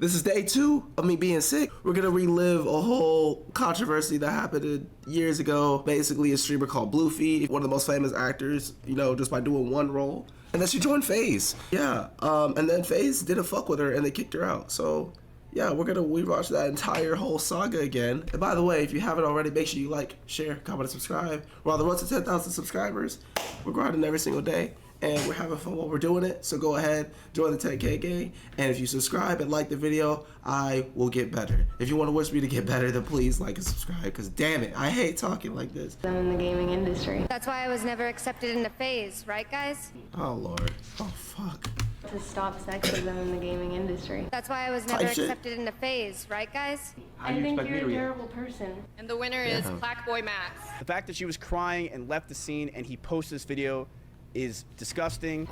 This is day 2 of me being sick. We're gonna relive a whole controversy that happened years ago. Basically, a streamer called Bluefy, one of the most famous actors, you know, just by doing one role. And then she joined Faze. Yeah, and then Faze didn't fuck with her and they kicked her out. So, yeah, we're gonna rewatch that entire whole saga again. And by the way, if you haven't already, make sure you like, share, comment, and subscribe. We're on the road to 10,000 subscribers. We're grinding every single day. And we're having fun while we're doing it, so go ahead, join the 10K gang, and if you subscribe and like the video, I will get better. If you want to wish me to get better, then please like and subscribe, because damn it, I hate talking like this. I'm in the gaming industry. That's why I was never accepted into Faze, right guys? Oh lord, oh fuck. To stop sexism in the gaming industry. That's why I was never accepted into Faze, right guys? I think you're a terrible person. And the winner is Black Boy Max. The fact that she was crying and left the scene and he posted this video is disgusting.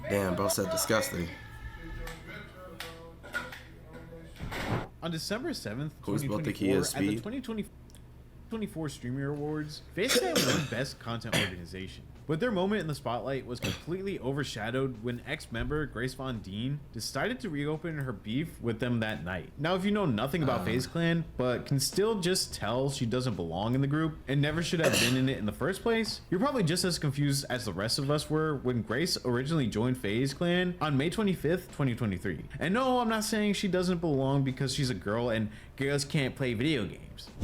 Damn, bro said disgusting. On December 7th, Who's 2024, at the 2024 Streamer Awards, Faze won Best Content Organization. But their moment in the spotlight was completely overshadowed when ex-member Grace Von Dean decided to reopen her beef with them that night. Now, if you know nothing about Faze Clan, but can still just tell she doesn't belong in the group and never should have been in it in the first place, you're probably just as confused as the rest of us were when Grace originally joined Faze Clan on May 25th, 2023. And no, I'm not saying she doesn't belong because she's a girl and girls can't play video games.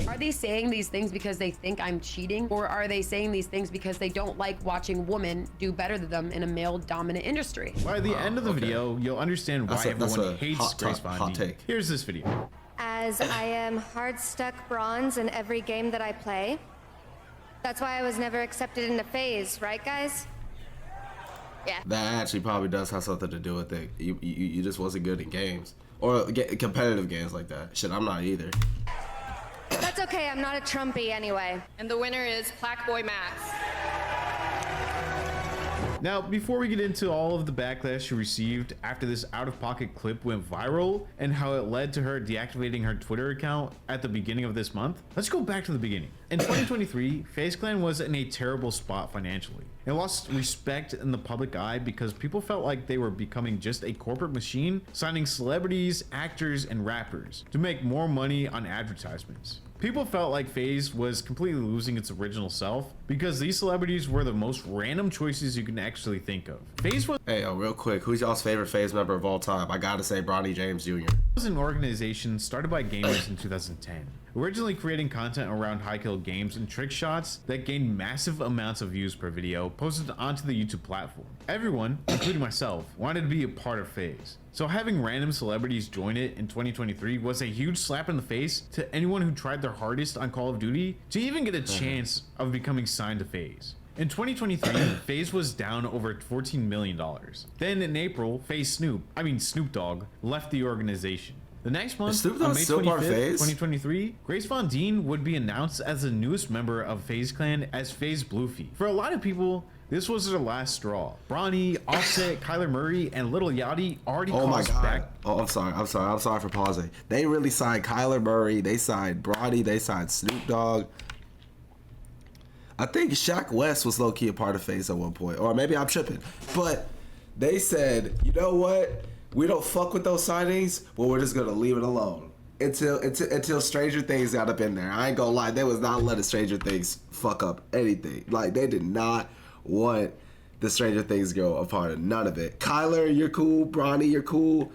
Are they saying these things because they think I'm cheating? Or are they saying these things because they don't like watching women do better than them in a male-dominant industry? By the end of the video, you'll understand why everyone hates Grace Von Dean. Here's this video. As I am hard-stuck bronze in every game that I play. That's why I was never accepted into Faze, right guys? Yeah. That actually probably does have something to do with it. You just wasn't good in games. Or competitive games like that. Shit, I'm not either. That's okay, I'm not a Trumpy anyway. And the winner is Black Boy Max. Now, before we get into all of the backlash she received after this out-of-pocket clip went viral and how it led to her deactivating her Twitter account at the beginning of this month, let's go back to the beginning. In 2023, Faze Clan was in a terrible spot financially. It lost respect in the public eye because people felt like they were becoming just a corporate machine, signing celebrities, actors, and rappers to make more money on advertisements. People felt like Faze was completely losing its original self because these celebrities were the most random choices you can actually think of. Faze was— Hey, real quick, who's y'all's favorite Faze member of all time? I gotta say Brodie James Jr. was an organization started by gamers in 2010, originally creating content around high-kill games and trick shots that gained massive amounts of views per video posted onto the YouTube platform. Everyone, including myself, wanted to be a part of Faze. So having random celebrities join it in 2023 was a huge slap in the face to anyone who tried their hardest on Call of Duty to even get a chance of becoming signed to Faze. In 2023, Faze was down over $14 million. Then in April, Snoop Dogg left the organization. The next month, on May 25th, 2023, Grace Von Dean would be announced as the newest member of Faze Clan as Faze Bluefy. For a lot of people, this was their last straw. Bronnie, Offset, Kyler Murray, and Lil Yachty already crossed back. Oh, I'm sorry for pausing. They really signed Kyler Murray, they signed Brodie, they signed Snoop Dogg. I think Shaq West was low-key a part of Faze at one point, or maybe I'm tripping. But they said, you know what? We don't fuck with those signings, but we're just gonna leave it alone until Stranger Things got up in there. I ain't gonna lie, they was not letting Stranger Things fuck up anything. Like, they did not want the Stranger Things girl a part of none of it. Kyler, you're cool. Bronnie, you're cool.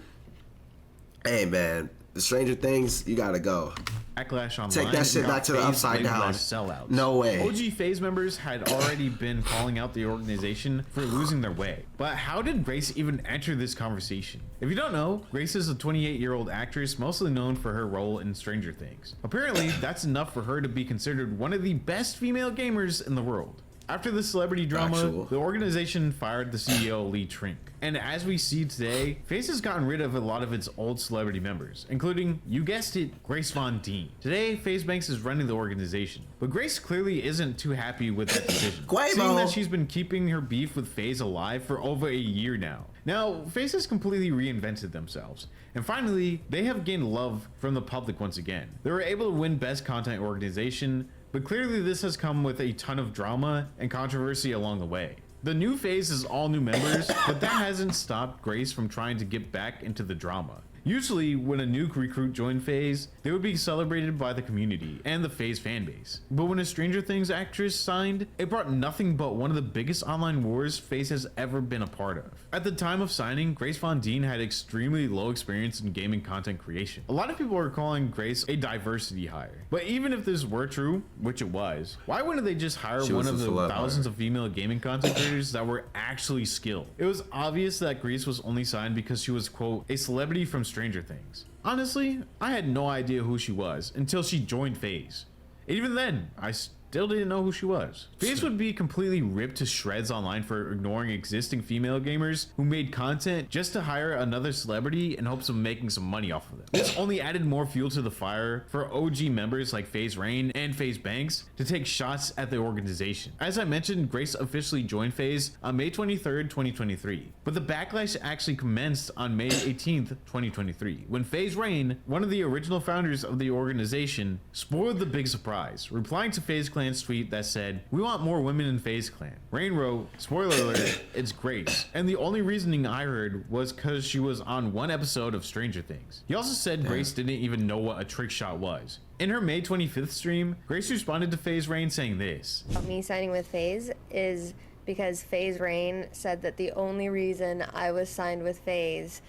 Hey man, the Stranger Things, you gotta go. Backlash online. Take that shit back to the upside down. Sellouts. No way. OG Faze members had already been calling out the organization for losing their way. But how did Grace even enter this conversation? If you don't know, Grace is a 28-year-old actress mostly known for her role in Stranger Things. Apparently, that's enough for her to be considered one of the best female gamers in the world. After the celebrity drama, the organization fired the CEO, Lee Trink. And as we see today, Faze has gotten rid of a lot of its old celebrity members, including, you guessed it, Grace Von Dean. Today, Faze Banks is running the organization, but Grace clearly isn't too happy with that decision, seeing that she's been keeping her beef with Faze alive for over a year now. Now, Faze has completely reinvented themselves, and finally, they have gained love from the public once again. They were able to win Best Content Organization, but clearly this has come with a ton of drama and controversy along the way. The new Faze is all new members, but that hasn't stopped Grace from trying to get back into the drama. Usually, when a new recruit joined FaZe, they would be celebrated by the community and the FaZe fanbase. But when a Stranger Things actress signed, it brought nothing but one of the biggest online wars FaZe has ever been a part of. At the time of signing, Grace Von Dien had extremely low experience in gaming content creation. A lot of people are calling Grace a diversity hire. But even if this were true, which it was, why wouldn't they just hire one of the thousands of female gaming content creators that were actually skilled? It was obvious that Grace was only signed because she was, quote, a celebrity from Stranger Things. Honestly, I had no idea who she was until she joined FaZe. And even then, I still didn't know who she was. FaZe would be completely ripped to shreds online for ignoring existing female gamers who made content just to hire another celebrity in hopes of making some money off of them. This only added more fuel to the fire for OG members like FaZe Rain and FaZe Banks to take shots at the organization. As I mentioned, Grace officially joined FaZe on May 23rd, 2023, but the backlash actually commenced on May 18th, 2023, when FaZe Rain, one of the original founders of the organization, spoiled the big surprise, replying to FaZe Clan's tweet that said, "We want more women in FaZe Clan." Rain wrote, spoiler alert, it's Grace. And the only reasoning I heard was because she was on one episode of Stranger Things. He also said Grace didn't even know what a trick shot was. In her May 25th stream, Grace responded to FaZe Rain saying this. Me signing with FaZe is because FaZe Rain said that the only reason I was signed with FaZe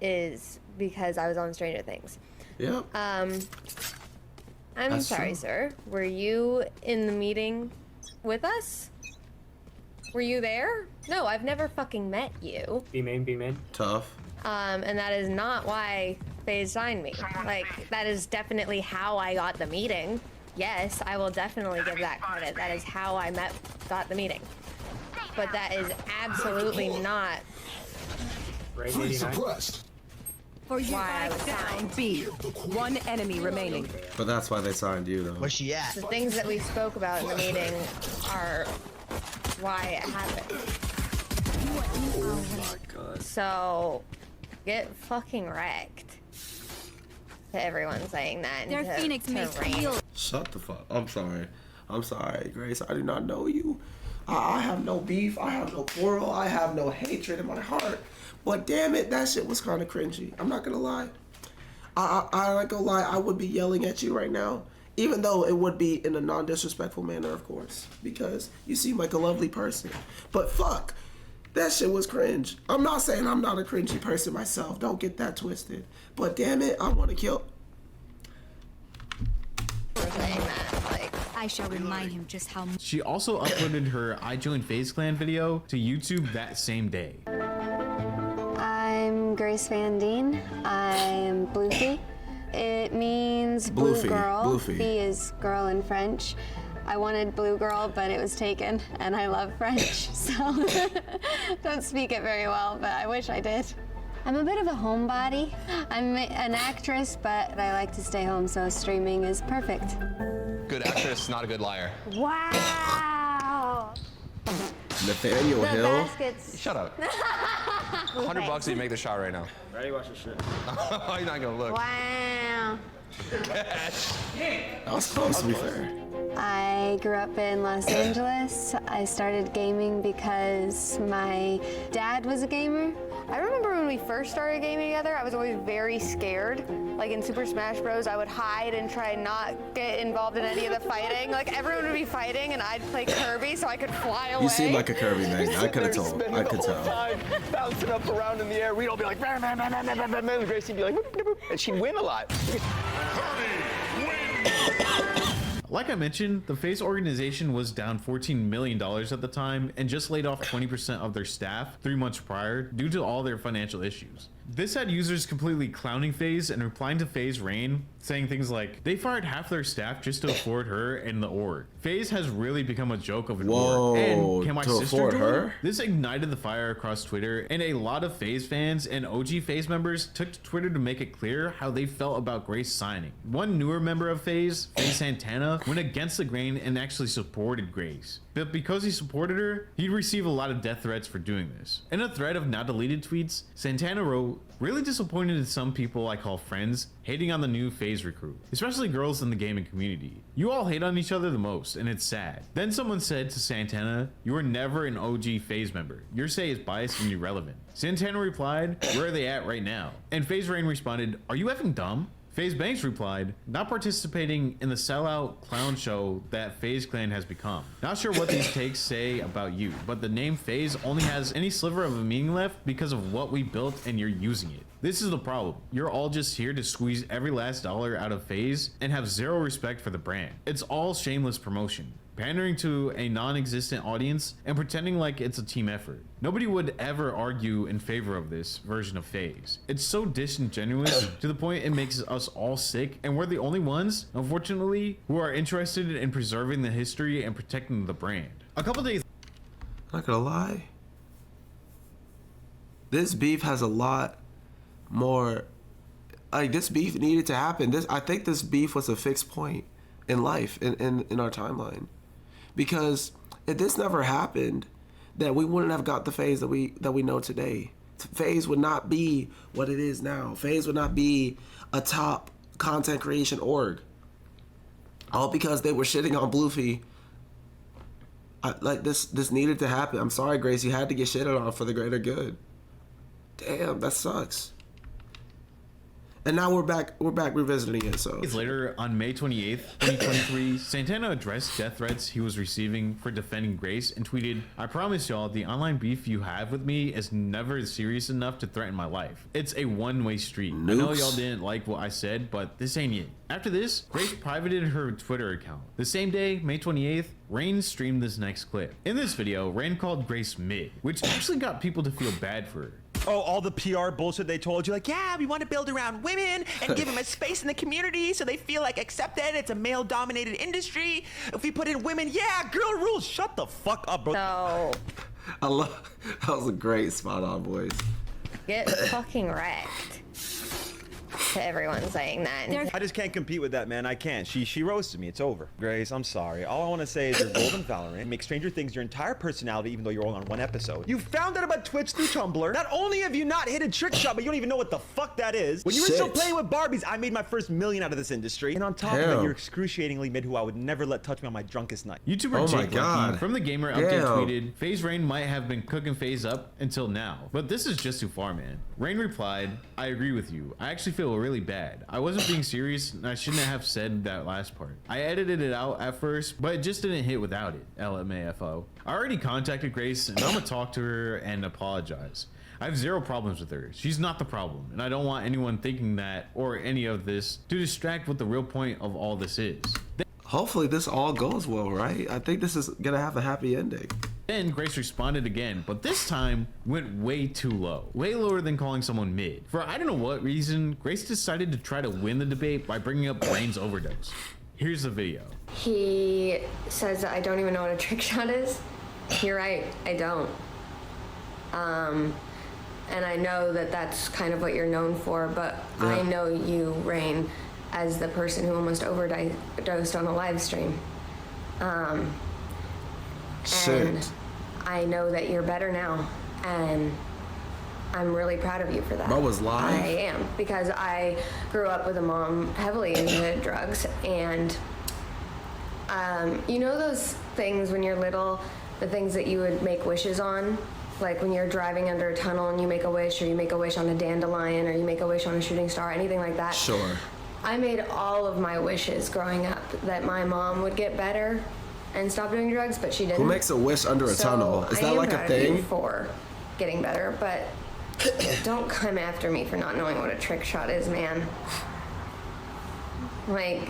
is because I was on Stranger Things. Yep. I'm That's sorry, true. sir. Were you in the meeting with us? Were you there? No, I've never fucking met you. B main. Tough. And that is not why FaZe signed me. Like, that is definitely how I got the meeting. Yes, I will definitely give that credit. That is how I got the meeting. But that is absolutely not Right, 89. For you why I was down signed. B. One enemy remaining. But that's why they signed you, though. Where's she at? The things that we spoke about in the meeting are why it happened. Oh my god. So, get fucking wrecked. To everyone saying that. And Their to, Phoenix to makes Rain. feel. Shut the fuck. I'm sorry. I'm sorry, Grace. I do not know you. I have no beef. I have no quarrel. I have no hatred in my heart. But damn it, that shit was kind of cringy. I'm not gonna lie. I not gonna lie. I would be yelling at you right now, even though it would be in a non-disrespectful manner, of course, because you seem like a lovely person. But fuck, that shit was cringe. I'm not saying I'm not a cringy person myself. Don't get that twisted. But damn it, I want to kill. Saying that, like, I shall remind him just how much. She also uploaded her I Joined FaZe Clan video to YouTube that same day. I'm Grace Van Dien. I'm Bluefy. It means blue Bluefy, girl. Bluefy. Fee is girl in French. I wanted blue girl, but it was taken, and I love French, so don't speak it very well, but I wish I did. I'm a bit of a homebody. I'm an actress, but I like to stay home, so streaming is perfect. Good actress, not a good liar. Wow! Nathaniel The Hill. baskets. Shut up. $100 if you make the shot right now. Ready? Watch your shit. You're not gonna look. Wow. That was close, to be fair. I grew up in Los Angeles. I started gaming because my dad was a gamer. I remember when we first started gaming together, I was always very scared. Like in Super Smash Bros, I would hide and try not get involved in any of the fighting. Like everyone would be fighting and I'd play Kirby so I could fly away. You seem like a Kirby man. I could have told. I could tell. Time, bouncing up around in the air. We'd all be like, "Bam, bam, bam, bam, bam, bam, bam," and Gracie would be like, "Boop, boop, boop," and she'd win a lot. Like I mentioned, the FaZe organization was down $14 million at the time and just laid off 20% of their staff 3 months prior due to all their financial issues. This had users completely clowning FaZe and replying to FaZe Rain, saying things like, they fired half their staff just to afford her and the org. FaZe has really become a joke of an org. And can my to sister afford join? her? This ignited the fire across Twitter, and a lot of FaZe fans and OG FaZe members took to Twitter to make it clear how they felt about Grace signing. One newer member of FaZe, FaZe Santana, went against the grain and actually supported Grace. but because he supported her, he'd receive a lot of death threats for doing this. In a thread of now deleted tweets, Santana wrote, "Really disappointed in some people I call friends, hating on the new Faze recruit, especially girls in the gaming community. You all hate on each other the most, and it's sad." Then someone said to Santana, "You were never an OG Faze member. Your say is biased and irrelevant." Santana replied, "Where are they at right now?" And Faze Rain responded, "Are you effing dumb?" Faze Banks replied, "Not participating in the sellout clown show that Faze Clan has become. Not sure what these takes say about you, but the name Faze only has any sliver of a meaning left because of what we built and you're using it. This is the problem. You're all just here to squeeze every last dollar out of Faze and have zero respect for the brand. It's all shameless promotion, pandering to a non-existent audience and pretending like it's a team effort. Nobody would ever argue in favor of this version of Faze. It's so disingenuous to the point it makes us all sick, and we're the only ones, unfortunately, who are interested in preserving the history and protecting the brand." A couple days. Not gonna lie, this beef has a lot more. Like, this beef needed to happen. I think this beef was a fixed point in life, in our timeline, because if this never happened, then we wouldn't have got the Faze that we know today. Faze would not be what it is now. Faze would not be a top content creation org, all because they were shitting on Bluefy. Like, this needed to happen. I'm sorry, Grace, you had to get shitted on for the greater good. Damn, that sucks. And now we're back revisiting it. So days later, on May 28th, 2023, Santana addressed death threats he was receiving for defending Grace and tweeted, "I promise y'all, the online beef you have with me is never serious enough to threaten my life. It's a one-way street. I know y'all didn't like what I said, but this ain't it." After this, Grace privated her Twitter account. The same day, May 28th, Rain streamed this next clip. In this video, Rain called Grace mid, which actually got people to feel bad for her. Oh, all the PR bullshit they told you, like, yeah, we want to build around women and give them a space in the community so they feel like accepted. It's a male-dominated industry. If we put in women, yeah, girl rules. Shut the fuck up, bro. So, I love, that was a great spot on voice. get fucking wrecked. To everyone saying that. I just can't compete with that, man. I can't. She roasted me. It's over. Grace, I'm sorry. All I want to say is you're golden Valorant. Make Stranger Things your entire personality, even though you're only on one episode. You found out about Twitch through Tumblr. Not only have you not hit a trick shot, but you don't even know what the fuck that is. When you were still playing with Barbies, I made my first $1 million out of this industry. And on top of that, you're excruciatingly mid, who I would never let touch me on my drunkest night. YouTuber Jake Lucky from the Gamer Update tweeted, "Faze Rain might have been cooking Faze up until now, but this is just too far, man." Rain replied, "I agree with you. I actually feel really bad. I wasn't being serious, and I shouldn't have said that last part. I edited it out at first, but it just didn't hit without it. LMAFO. I already contacted Grace, and I'm gonna talk to her and apologize. I have zero problems with her. She's not the problem, and I don't want anyone thinking that or any of this to distract what the real point of all this is." Hopefully this all goes well, right? I think this is gonna have a happy ending. Then Grace responded again, but this time went way too low. Way lower than calling someone mid. For I don't know what reason, Grace decided to try to win the debate by bringing up Rain's overdose. Here's the video. He says that I don't even know what a trick shot is. You're right, I don't. And I know that that's kind of what you're known for, but I know you, Rain, as the person who almost overdosed on a live stream. And I know that you're better now, and I'm really proud of you for that. Bro was live? I am, because I grew up with a mom heavily into drugs, and you know those things when you're little, the things that you would make wishes on? Like when you're driving under a tunnel and you make a wish, or you make a wish on a dandelion, or you make a wish on a shooting star, anything like that. Sure. I made all of my wishes growing up that my mom would get better and stop doing drugs, but she didn't. Who makes a wish under a tunnel? Is that like a thing? For getting better, but don't come after me for not knowing what a trick shot is, man. Like,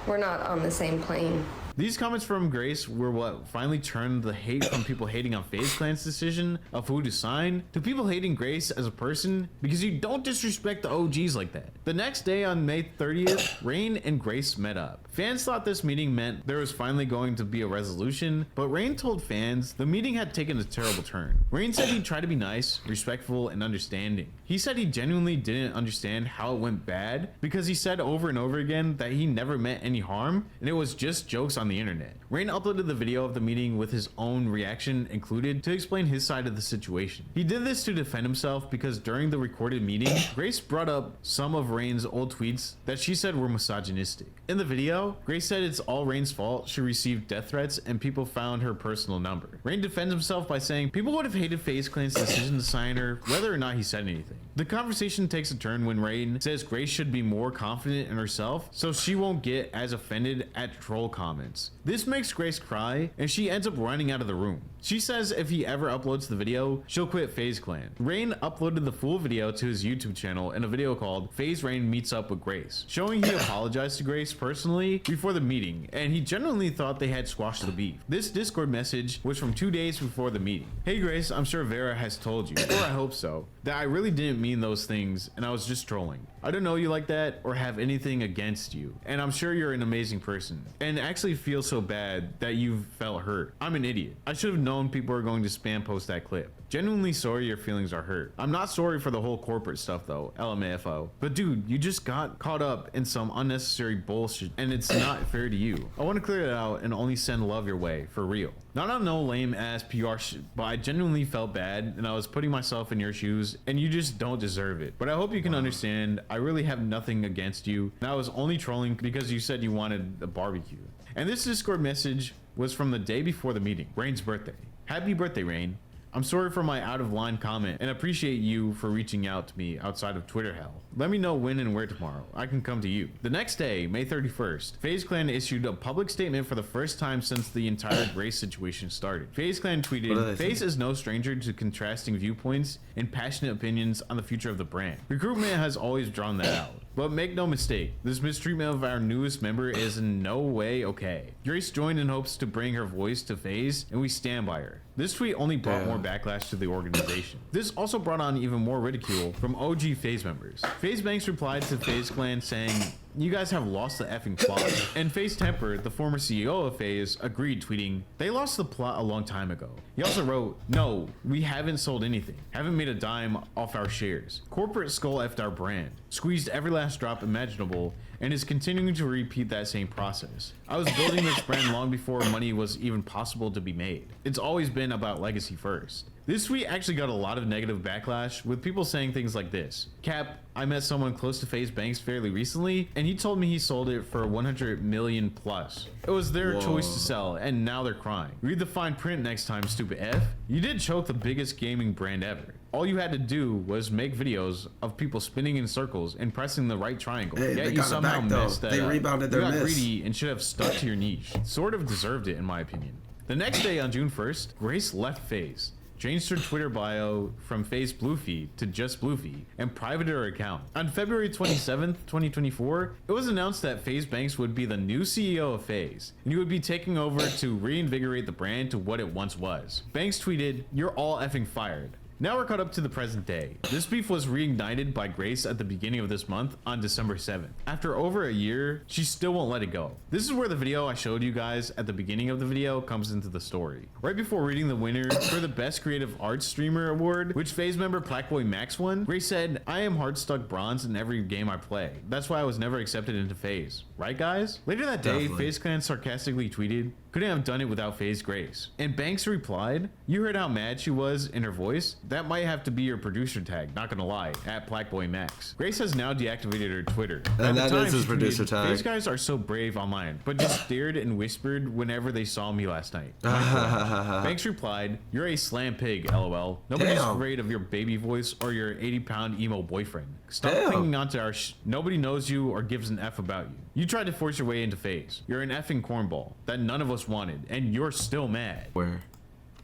we're not on the same plane. These comments from Grace were what finally turned the hate from people hating on FaZe Clan's decision of who to sign to people hating Grace as a person because you don't disrespect the OGs like that. The next day on May 30th, Rain and Grace met up. Fans thought this meeting meant there was finally going to be a resolution, but Rain told fans the meeting had taken a terrible turn. Rain said he'd try to be nice, respectful, and understanding. He said he genuinely didn't understand how it went bad because he said over and over again that he never meant any harm and it was just jokes on the internet. Rain uploaded the video of the meeting with his own reaction included to explain his side of the situation. He did this to defend himself because during the recorded meeting, Grace brought up some of Rain's old tweets that she said were misogynistic. In the video, Grace said it's all Rain's fault she received death threats and people found her personal number. Rain defends himself by saying people would have hated FaZe Clan's decision to sign her whether or not he said anything. The conversation takes a turn when Rain says Grace should be more confident in herself so she won't get as offended at troll comments. This makes Grace cry and she ends up running out of the room. She says if he ever uploads the video, she'll quit FaZe Clan. Rain uploaded the full video to his YouTube channel in a video called FaZe Rain Meets Up with Grace, showing he apologized to Grace personally before the meeting and he genuinely thought they had squashed the beef. This Discord message was from 2 days before the meeting. Hey Grace, I'm sure Vera has told you, or I hope so, that I really didn't mean those things and I was just trolling. I don't know you like that or have anything against you, and I'm sure you're an amazing person and actually feel so bad that you felt hurt. I'm an idiot. I should have known people were going to spam post that clip. Genuinely sorry your feelings are hurt. I'm not sorry for the whole corporate stuff though, LMAFO. But dude, you just got caught up in some unnecessary bullshit and it's not fair to you. I want to clear it out and only send love your way, for real. Not on no lame ass PR shit, but I genuinely felt bad and I was putting myself in your shoes and you just don't deserve it. But I hope you can understand I really have nothing against you and I was only trolling because you said you wanted a barbecue. And this Discord message was from the day before the meeting, Rain's birthday. Happy birthday, Rain. I'm sorry for my out of line comment and appreciate you for reaching out to me outside of Twitter hell. Let me know when and where tomorrow. I can come to you. The next day, May 31st, FaZe Clan issued a public statement for the first time since the entire Grace situation started. FaZe Clan tweeted, FaZe is no stranger to contrasting viewpoints and passionate opinions on the future of the brand. Recruitment has always drawn that out. But make no mistake, this mistreatment of our newest member is in no way okay. Grace joined in hopes to bring her voice to FaZe, and we stand by her. This tweet only brought more backlash to the organization. This also brought on even more ridicule from OG FaZe members. FaZe Banks replied to FaZe Clan saying, you guys have lost the effing plot. And FaZe Temper, the former CEO of FaZe, agreed, tweeting, they lost the plot a long time ago. He also wrote, no, we haven't sold anything, haven't made a dime off our shares. Corporate skull effed our brand, squeezed every last drop imaginable, and is continuing to repeat that same process. I was building this brand long before money was even possible to be made. It's always been about legacy first. This tweet actually got a lot of negative backlash, with people saying things like this. Cap, I met someone close to FaZe Banks fairly recently, and he told me he sold it for 100 million plus. It was their choice to sell, and now they're crying. Read the fine print next time, stupid F. You did choke the biggest gaming brand ever. All you had to do was make videos of people spinning in circles and pressing the right triangle. Yet you somehow missed that. They rebounded their miss. You got miss. greedy and should have stuck to your niche. Sort of deserved it, in my opinion. The next day on June 1st, Grace left FaZe, changed her Twitter bio from FaZe Bluefy to just Bluefy, and privated her account. On February 27th, 2024, it was announced that FaZe Banks would be the new CEO of FaZe, and he would be taking over to reinvigorate the brand to what it once was. Banks tweeted, "You're all effing fired." Now we're caught up to the present day. This beef was reignited by Grace at the beginning of this month on December 7th. After over a year, she still won't let it go. This is where the video I showed you guys at the beginning of the video comes into the story. Right before reading the winner for the Best Creative Arts Streamer Award, which FaZe member Blackboy Max won, Grace said, I am hard stuck bronze in every game I play. That's why I was never accepted into FaZe. Right guys? Later that day, FaZe Clan sarcastically tweeted, couldn't have done it without FaZe Grace. And Banks replied, you heard how mad she was in her voice? That might have to be your producer tag, not gonna lie, at Blackboy Max. Grace has now deactivated her Twitter. And that is his producer tag. These guys are so brave online, but just stared and whispered whenever they saw me last night. Banks replied, you're a slam pig, lol. Nobody's afraid of your baby voice or your 80-pound emo boyfriend. Stop clinging onto our nobody knows you or gives an F about you. You tried to force your way into FaZe. You're an effing cornball that none of us wanted, and you're still mad. Where?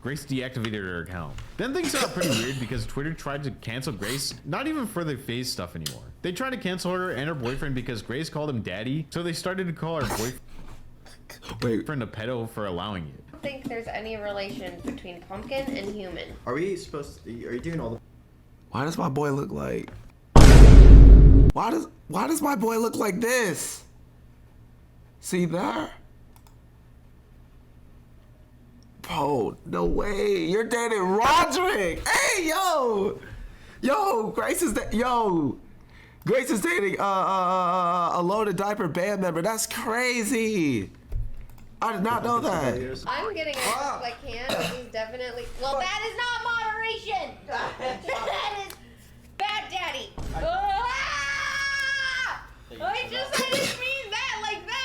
Grace deactivated her account. Then things got pretty weird because Twitter tried to cancel Grace, not even for the FaZe stuff anymore. They tried to cancel her and her boyfriend because Grace called him daddy, so they started to call her boyfriend. boyfriend a pedo for allowing it. I don't think there's any relation between pumpkin and human. Are we supposed to, are you doing all the... Why does my boy look like... Why does my boy look like this? See there? Bro, no way. You're dating Roderick. Hey, yo. Yo, Grace is dating a loaded diaper band member. That's crazy. I did not know that. I'm getting as much as I can. This is definitely. Well, that is not moderation. That is bad daddy. I didn't mean that like that.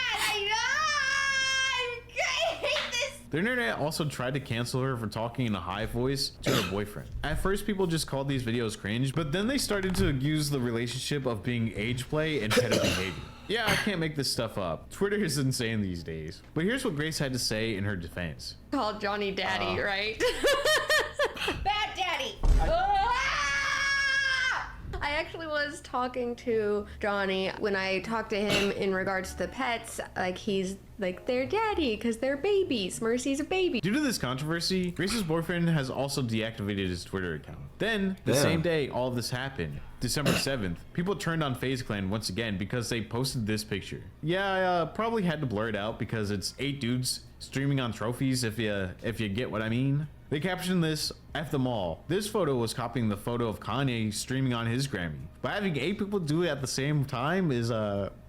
I hate this. The internet also tried to cancel her for talking in a high voice to her boyfriend. At first, people just called these videos cringe, but then they started to accuse the relationship of being age play and pedo behavior. Yeah, I can't make this stuff up. Twitter is insane these days. But here's what Grace had to say in her defense. Called Johnny Daddy, right? Bad daddy. I actually was talking to Johnny when I talked to him in regards to pets. Like, he's like their daddy because they're babies. Mercy's a baby. Due to this controversy, Grace's boyfriend has also deactivated his Twitter account. Then, the same day all of this happened, December 7th, people turned on FaZe Clan once again because they posted this picture. Yeah, I probably had to blur it out because it's 8 dudes streaming on trophies, if you get what I mean. They captioned this, F them all. This photo was copying the photo of Kanye streaming on his Grammy. But having 8 people do it at the same time is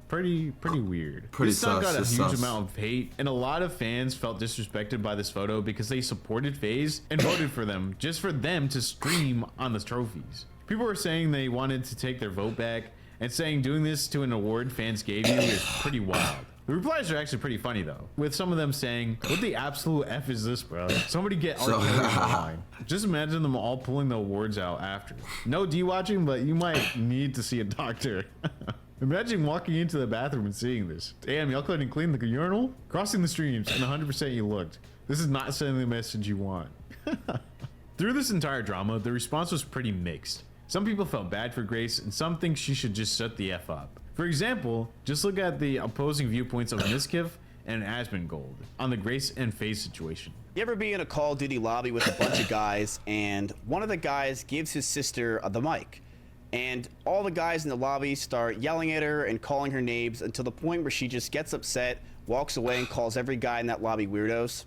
pretty weird. This song got a huge amount of hate, and a lot of fans felt disrespected by this photo because they supported FaZe and voted for them just for them to stream on the trophies. People were saying they wanted to take their vote back and saying doing this to an award fans gave you is pretty wild. The replies are actually pretty funny though, with some of them saying, what the absolute F is this, bro? Somebody get online. Just imagine them all pulling the awards out after. No D-watching, but you might need to see a doctor. Imagine walking into the bathroom and seeing this. Damn, y'all couldn't clean the urinal? Crossing the streams, and 100% you looked. This is not sending the message you want. Through this entire drama, the response was pretty mixed. Some people felt bad for Grace, and some think she should just shut the F up. For example, just look at the opposing viewpoints of Miskiff and Asmongold on the Grace and FaZe situation. You ever be in a Call of Duty lobby with a bunch of guys, and one of the guys gives his sister the mic, and all the guys in the lobby start yelling at her and calling her names until the point where she just gets upset, walks away, and calls every guy in that lobby weirdos?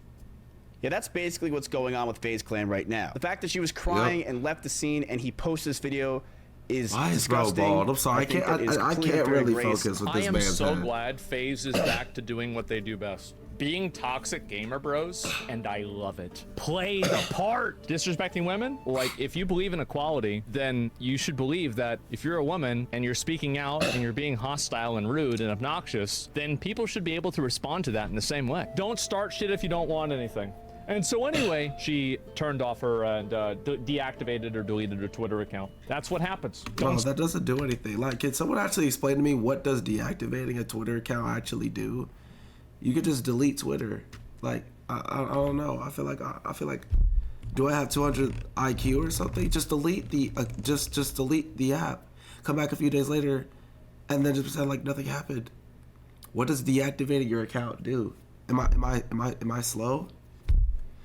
Yeah, that's basically what's going on with FaZe Clan right now. The fact that she was crying and left the scene and he posted this video is disgusting. I'm sorry, I can't really focus with this man. I am so glad FaZe is back to doing what they do best. Being toxic gamer bros, and I love it. Play the part. Disrespecting women? Like, if you believe in equality, then you should believe that if you're a woman and you're speaking out and you're being hostile and rude and obnoxious, then people should be able to respond to that in the same way. Don't start shit if you don't want anything. And so anyway, she turned off her and deactivated or deleted her Twitter account. That's what happens. Bro, that doesn't do anything. Like, can someone actually explain to me what does deactivating a Twitter account actually do? You could just delete Twitter. Like, I don't know. I feel like, do I have 200 IQ or something? Just delete the just delete the app. Come back a few days later, and then just pretend like nothing happened. What does deactivating your account do? Am I slow?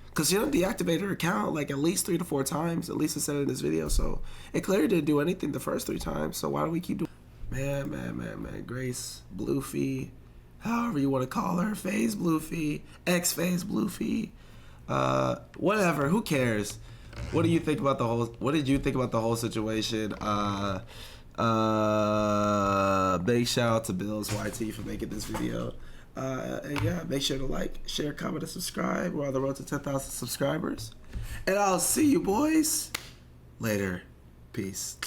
Because you don't deactivate her account like at least 3 to 4 times, at least it said in this video. So it clearly didn't do anything the first 3 times. So why do we keep doing? Man. Grace Bluefy, however you want to call her, FaZe Bluefy, ex-FaZe Bluefy, whatever. Who cares? What do you think about the whole? What did you think about the whole situation? Big shout out to Bills YT for making this video. And yeah, make sure to like, share, comment, and subscribe. We're on the road to 10,000 subscribers. And I'll see you boys later. Peace.